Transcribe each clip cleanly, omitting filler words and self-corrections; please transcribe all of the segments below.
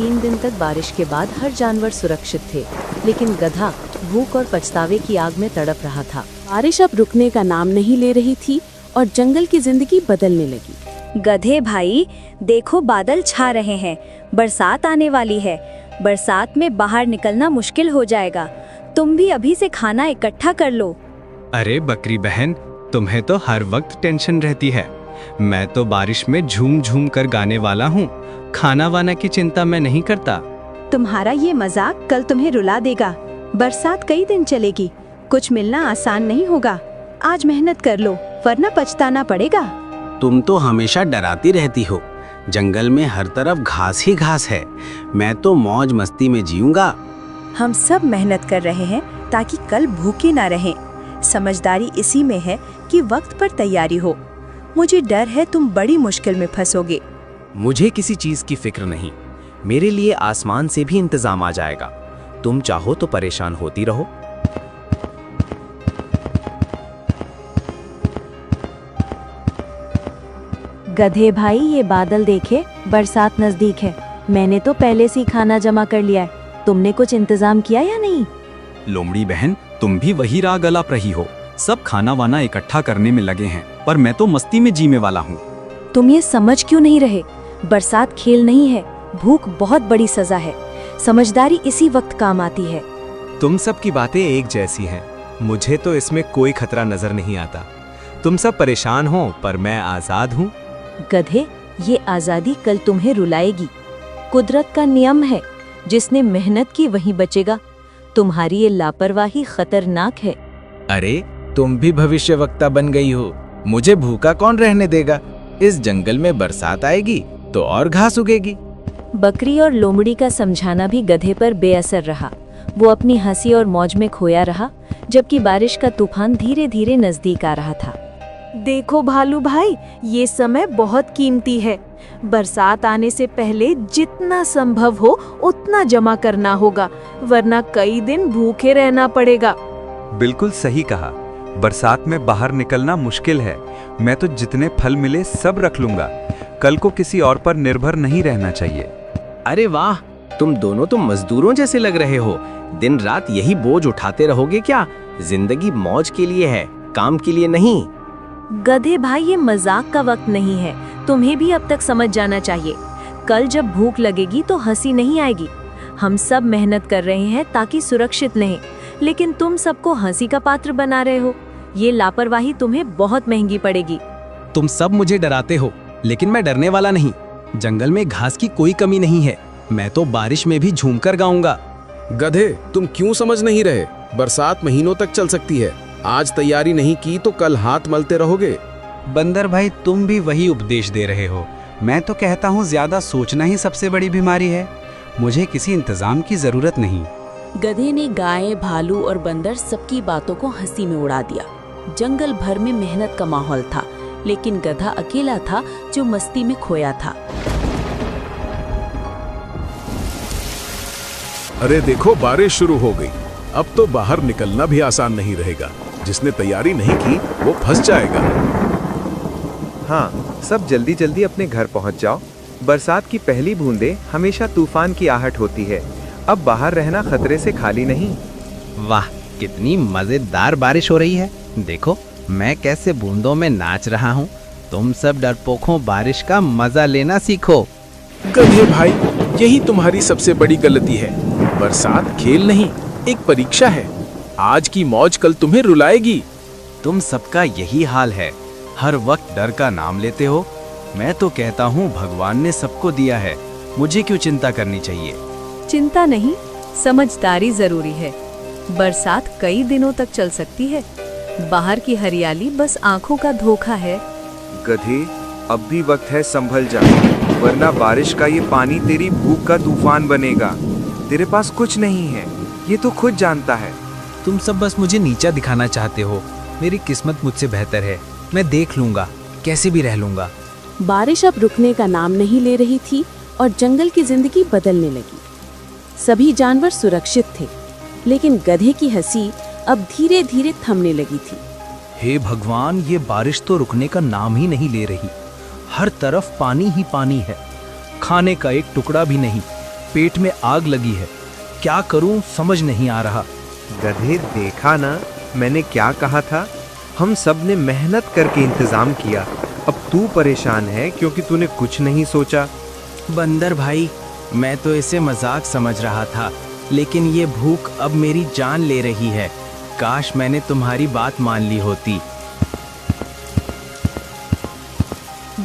3 दिन तक बारिश के बाद हर जानवर सुरक्षित थे, लेकिन गधा भूख और पछतावे की आग में तड़प रहा था। बारिश अब रुकने का नाम नहीं ले रही थी और जंगल की जिंदगी बदलने लगी। गधे भाई, देखो बादल छा रहे हैं, बरसात आने वाली है। बरसात में बाहर निकलना मुश्किल हो जाएगा। तुम भी अभी से खाना इकट्ठा कर लो। अरे बकरी बहन, तुम्हें तो हर वक्त टेंशन रहती है। मैं तो बारिश में झूम झूम कर गाने वाला हूँ। खाना वाना की चिंता मैं नहीं करता। तुम्हारा ये मजाक कल तुम्हें रुला देगा। बरसात कई दिन चलेगी, कुछ मिलना आसान नहीं होगा। आज मेहनत कर लो, वरना पछताना पड़ेगा। तुम तो हमेशा डराती रहती हो। जंगल में हर तरफ घास ही घास है। मैं तो मौज मस्ती में जीऊंगा। हम सब मेहनत कर रहे हैं ताकि कल भूखे ना रहें। समझदारी इसी में है कि वक्त पर तैयारी हो। मुझे डर है तुम बड़ी मुश्किल में फंसोगे। मुझे किसी चीज की फिक्र नहीं। मेरे लिए आसमान से भी इंतजाम आ जाएगा। तुम चाहो तो परेशान होती रहो। गधे भाई, ये बादल देखे, बरसात नजदीक है। मैंने तो पहले से ही खाना जमा कर लिया है। तुमने कुछ इंतजाम किया या नहीं? लोमड़ी बहन, तुम भी वही राग अलाप रही हो। सब खाना वाना इकट्ठा करने में लगे हैं, पर मैं तो मस्ती में जीने वाला हूँ। तुम ये समझ क्यों नहीं रहे? बरसात खेल नहीं है, भूख बहुत बड़ी सजा है। समझदारी इसी वक्त काम आती है। तुम सब की बातें एक जैसी हैं। मुझे तो इसमें कोई खतरा नजर नहीं आता। तुम सब परेशान हो, पर मैं आजाद हूँ। गधे, ये आजादी कल तुम्हें रुलाएगी। कुदरत का नियम है, जिसने मेहनत की वही बचेगा। तुम्हारी ये लापरवाही खतरनाक है। अरे, तुम भी भविष्यवक्ता बन गई हो। मुझे भूखा कौन रहने देगा? इस जंगल में बरसात आएगी तो और घास उगेगी। बकरी और लोमड़ी का समझाना भी गधे पर बेअसर रहा। वो अपनी हंसी और मौज में खोया रहा, जबकि बारिश का तूफान धीरे धीरे नजदीक आ रहा था। देखो भालू भाई, ये समय बहुत कीमती है। बरसात आने से पहले जितना संभव हो उतना जमा करना होगा, वरना कई दिन भूखे रहना पड़ेगा। बिल्कुल सही कहा। बरसात में बाहर निकलना मुश्किल है। मैं तो जितने फल मिले सब रख लूंगा। कल को किसी और पर निर्भर नहीं रहना चाहिए। अरे वाह, तुम दोनों तो मजदूरों जैसे लग रहे हो। दिन रात यही बोझ उठाते रहोगे क्या? जिंदगी मौज के लिए है, काम के लिए नहीं। गधे भाई, ये मजाक का वक्त नहीं है। तुम्हें भी अब तक समझ जाना चाहिए। कल जब भूख लगेगी तो हंसी नहीं आएगी। हम सब मेहनत कर रहे हैं ताकि सुरक्षित रहें, लेकिन तुम सबको हंसी का पात्र बना रहे हो। ये लापरवाही तुम्हें बहुत महंगी पड़ेगी। तुम सब मुझे डराते हो, लेकिन मैं डरने वाला नहीं। जंगल में घास की कोई कमी नहीं है। मैं तो बारिश में भी झूमकर गाऊंगा। गधे, तुम क्यों समझ नहीं रहे? बरसात महीनों तक चल सकती है। आज तैयारी नहीं की तो कल हाथ मलते रहोगे। बंदर भाई, तुम भी वही उपदेश दे रहे हो। मैं तो कहता हूँ, ज्यादा सोचना ही सबसे बड़ी बीमारी है। मुझे किसी इंतजाम की जरूरत नहीं। गधे ने गाय, भालू और बंदर सबकी बातों को हंसी में उड़ा दिया। जंगल भर में मेहनत का माहौल था, लेकिन गधा अकेला था जो मस्ती में खोया था। अरे देखो, बारिश शुरू हो गई। अब तो बाहर निकलना भी आसान नहीं रहेगा। जिसने तैयारी नहीं की वो फंस जाएगा। हाँ, सब जल्दी जल्दी अपने घर पहुंच जाओ। बरसात की पहली बूंदें हमेशा तूफान की आहट होती है। अब बाहर रहना खतरे से खाली नहीं। वाह, कितनी मजेदार बारिश हो रही है। देखो मैं कैसे बूंदों में नाच रहा हूँ। तुम सब डरपोकों, बारिश का मजा लेना सीखो। गधे भाई, यही तुम्हारी सबसे बड़ी गलती है। बरसात खेल नहीं, एक परीक्षा है। आज की मौज कल तुम्हें रुलाएगी। तुम सबका यही हाल है। हर वक्त डर का नाम लेते हो। मैं तो कहता हूँ भगवान ने सबको दिया है, मुझे क्यों चिंता करनी चाहिए? चिंता नहीं, समझदारी जरूरी है। बरसात कई दिनों तक चल सकती है। बाहर की हरियाली बस आंखों का धोखा है। गधे, अब भी वक्त है, संभल जा, वरना बारिश का ये पानी तेरी भूख का तूफान बनेगा। तेरे पास कुछ नहीं है, ये तो खुद जानता है। तुम सब बस मुझे नीचा दिखाना चाहते हो। मेरी किस्मत मुझसे बेहतर है। मैं देख लूंगा, कैसे भी रह लूंगा। बारिश अब रुकने का नाम नहीं ले रही थी और जंगल की जिंदगी बदलने लगी। सभी जानवर सुरक्षित थे, लेकिन गधे की हंसी अब धीरे धीरे थमने लगी थी। हे भगवान, ये बारिश तो रुकने का नाम ही नहीं ले रही। हर तरफ पानी ही पानी है। खाने का एक टुकड़ा भी नहीं। पेट में आग लगी है। क्या करूं समझ नहीं आ रहा। गधे, देखा ना मैंने क्या कहा था? हम सब ने मेहनत करके इंतजाम किया। अब तू परेशान है क्योंकि तूने कुछ नहीं सोचा। बंदर भाई, मैं तो इसे मजाक समझ रहा था, लेकिन ये भूख अब मेरी जान ले रही है। काश मैंने तुम्हारी बात मान ली होती।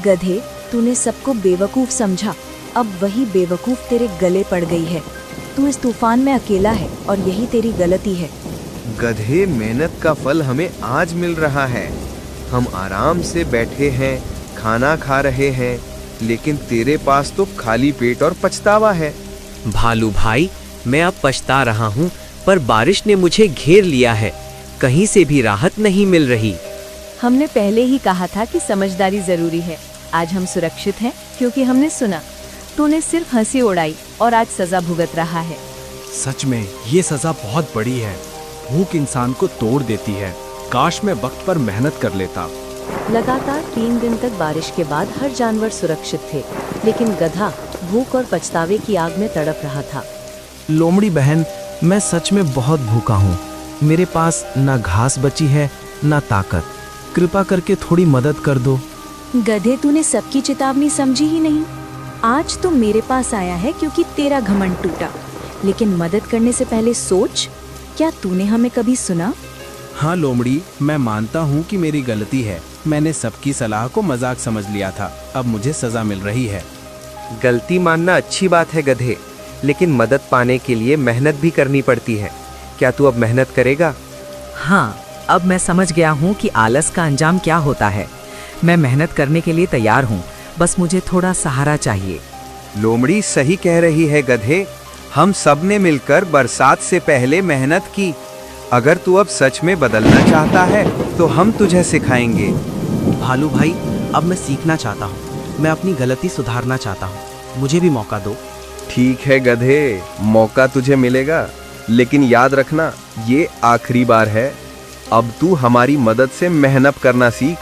गधे, तूने सबको बेवकूफ समझा, अब वही बेवकूफ तेरे गले पड़ गई है। तू इस तूफान में अकेला है और यही तेरी गलती है। गधे, मेहनत का फल हमें आज मिल रहा है। हम आराम से बैठे हैं, खाना खा रहे हैं, लेकिन तेरे पास तो खाली पेट और पछतावा है। भालू भाई, मैं अब पछता रहा हूँ, पर बारिश ने मुझे घेर लिया है। कहीं से भी राहत नहीं मिल रही। हमने पहले ही कहा था कि समझदारी जरूरी है। आज हम सुरक्षित हैं क्योंकि हमने सुना। तूने सिर्फ हंसी उड़ाई और आज सजा भुगत रहा है। सच में ये सजा बहुत बड़ी है। भूख इंसान को तोड़ देती है। काश मैं वक्त पर मेहनत कर लेता। लगातार 3 दिन तक बारिश के बाद हर जानवर सुरक्षित थे, लेकिन गधा भूख और पछतावे की आग में तड़प रहा था। लोमड़ी बहन, मैं सच में बहुत भूखा हूँ। मेरे पास ना घास बची है ना ताकत। कृपा करके थोड़ी मदद कर दो। गधे, तूने सबकी चेतावनी समझी ही नहीं। आज तो मेरे पास आया है क्योंकि तेरा घमंड टूटा, लेकिन मदद करने से पहले सोच, क्या तूने हमें कभी सुना? हाँ लोमड़ी, मैं मानता हूँ कि मेरी गलती है। मैंने सबकी सलाह को मजाक समझ लिया था। अब मुझे सजा मिल रही है। गलती मानना अच्छी बात है गधे, लेकिन मदद पाने के लिए मेहनत भी करनी पड़ती है। क्या तू अब मेहनत करेगा? हाँ, अब मैं समझ गया हूँ कि आलस का अंजाम क्या होता है। मैं मेहनत करने के लिए तैयार हूँ, बस मुझे थोड़ा सहारा चाहिए। लोमड़ी सही कह रही है गधे। हम सब ने मिलकर बरसात से पहले मेहनत की। अगर तू अब सच में बदलना चाहता है तो हम तुझे सिखाएंगे। भालू भाई, अब मैं सीखना चाहता हूँ। मैं अपनी गलती सुधारना चाहता हूँ। मुझे भी मौका दो। ठीक है गधे, मौका तुझे मिलेगा, लेकिन याद रखना ये आखिरी बार है। अब तू हमारी मदद से मेहनत करना सीख।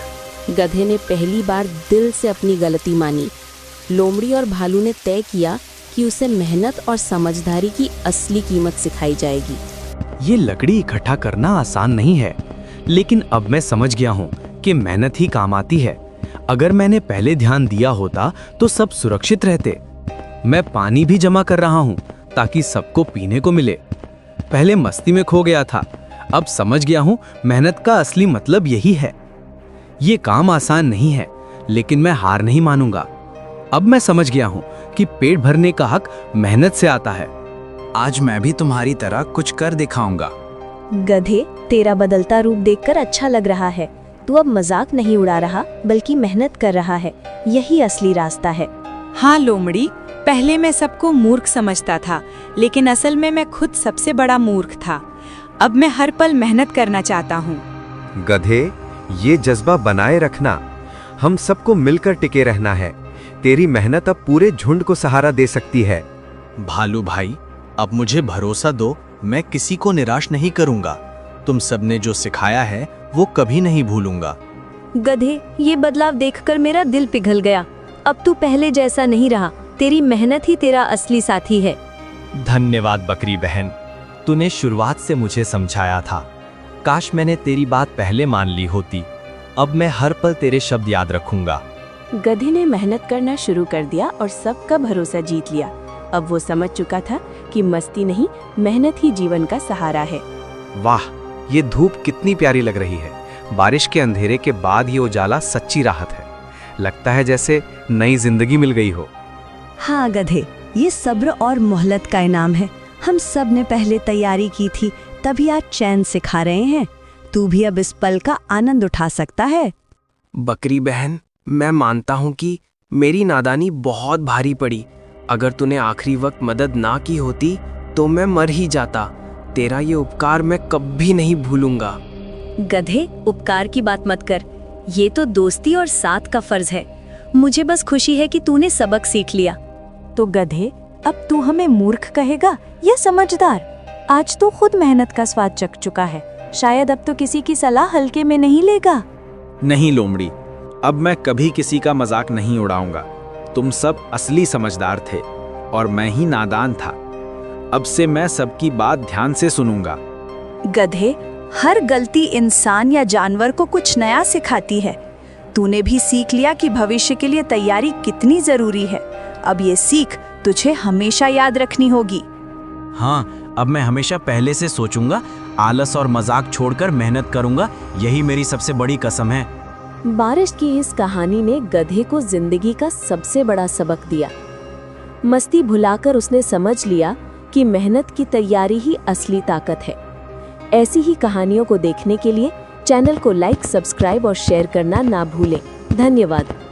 गधे ने पहली बार दिल से अपनी गलती मानी। लोमड़ी और भालू ने तय किया कि उसे मेहनत और समझदारी की असली कीमत सिखाई जाएगी। ये लकड़ी इकट्ठा करना आसान नहीं है, लेकिन अब मैं समझ गया हूँ कि मेहनत ही काम आती है। अगर मैंने पहले ध्यान दिया होता तो सब सुरक्षित रहते। मैं पानी भी जमा कर रहा हूँ ताकि सबको पीने को मिले। पहले मस्ती में खो गया था, अब समझ गया हूँ मेहनत का असली मतलब यही है। ये काम आसान नहीं है, लेकिन मैं हार नहीं मानूंगा। अब मैं समझ गया हूँ कि पेट भरने का हक मेहनत से आता है। आज मैं भी तुम्हारी तरह कुछ कर दिखाऊंगा। गधे, तेरा बदलता रूप देखकर अच्छा लग रहा है। तू अब मजाक नहीं उड़ा रहा, बल्कि मेहनत कर रहा है। यही असली रास्ता है। हाँ लोमड़ी, पहले मैं सबको मूर्ख समझता था, लेकिन असल में मैं खुद सबसे बड़ा मूर्ख था। अब मैं हर पल मेहनत करना चाहता हूँ। गधे, ये जज्बा बनाए रखना। हम सबको मिलकर टिके रहना है। तेरी मेहनत अब पूरे झुंड को सहारा दे सकती है। भालू भाई, अब मुझे भरोसा दो, मैं किसी को निराश नहीं करूंगा। तुम सबने जो सिखाया है वो कभी नहीं भूलूंगा। गधे, ये बदलाव देखकर मेरा दिल पिघल गया। अब तू पहले जैसा नहीं रहा। तेरी मेहनत ही तेरा असली साथी है। धन्यवाद बकरी बहन, तूने शुरुआत से मुझे समझाया था। काश मैंने तेरी बात पहले मान ली होती। अब मैं हर पल तेरे शब्द याद रखूंगा। गधे ने मेहनत करना शुरू कर दिया और सबका भरोसा जीत लिया। अब वो समझ चुका था कि मस्ती नहीं, मेहनत ही जीवन का सहारा है। वाह, ये धूप कितनी प्यारी लग रही है। बारिश के अंधेरे के बाद ये उजाला सच्ची राहत है। लगता है जैसे नई जिंदगी मिल गई हो। हाँ गधे, ये सब्र और मोहलत का इनाम है। हम सब ने पहले तैयारी की थी, तभी आज चैन से खा रहे हैं। तू भी अब इस पल का आनंद उठा सकता है। बकरी बहन, मैं मानता हूँ कि मेरी नादानी बहुत भारी पड़ी। अगर तूने आखिरी वक्त मदद ना की होती तो मैं मर ही जाता। तेरा ये उपकार मैं कभी नहीं भूलूंगा। गधे, उपकार की बात मत कर। ये तो दोस्ती और साथ का फर्ज है। मुझे बस खुशी है कि तूने सबक सीख लिया। तो गधे, अब तू हमें मूर्ख कहेगा या समझदार? आज तो खुद मेहनत का स्वाद चख चुका है। शायद अब तो किसी की सलाह हल्के में नहीं लेगा। नहीं लोमड़ी, अब मैं कभी किसी का मजाक नहीं उड़ाऊंगा। तुम सब असली समझदार थे और मैं ही नादान था। अब से मैं सबकी बात ध्यान से सुनूंगा। गधे, हर गलती इंसान या जानवर को कुछ नया सिखाती है। तूने भी सीख लिया कि भविष्य के लिए तैयारी कितनी जरूरी है। अब ये सीख तुझे हमेशा याद रखनी होगी। हाँ, अब मैं हमेशा पहले से सोचूंगा, आलस और मजाक छोड़कर मेहनत करूंगा। यही मेरी सबसे बड़ी कसम है। बारिश की इस कहानी ने गधे को जिंदगी का सबसे बड़ा सबक दिया। मस्ती भुलाकर उसने समझ लिया कि मेहनत की तैयारी ही असली ताकत है। ऐसी ही कहानियों को देखने के लिए चैनल को लाइक, सब्सक्राइब और शेयर करना ना भूलें। धन्यवाद।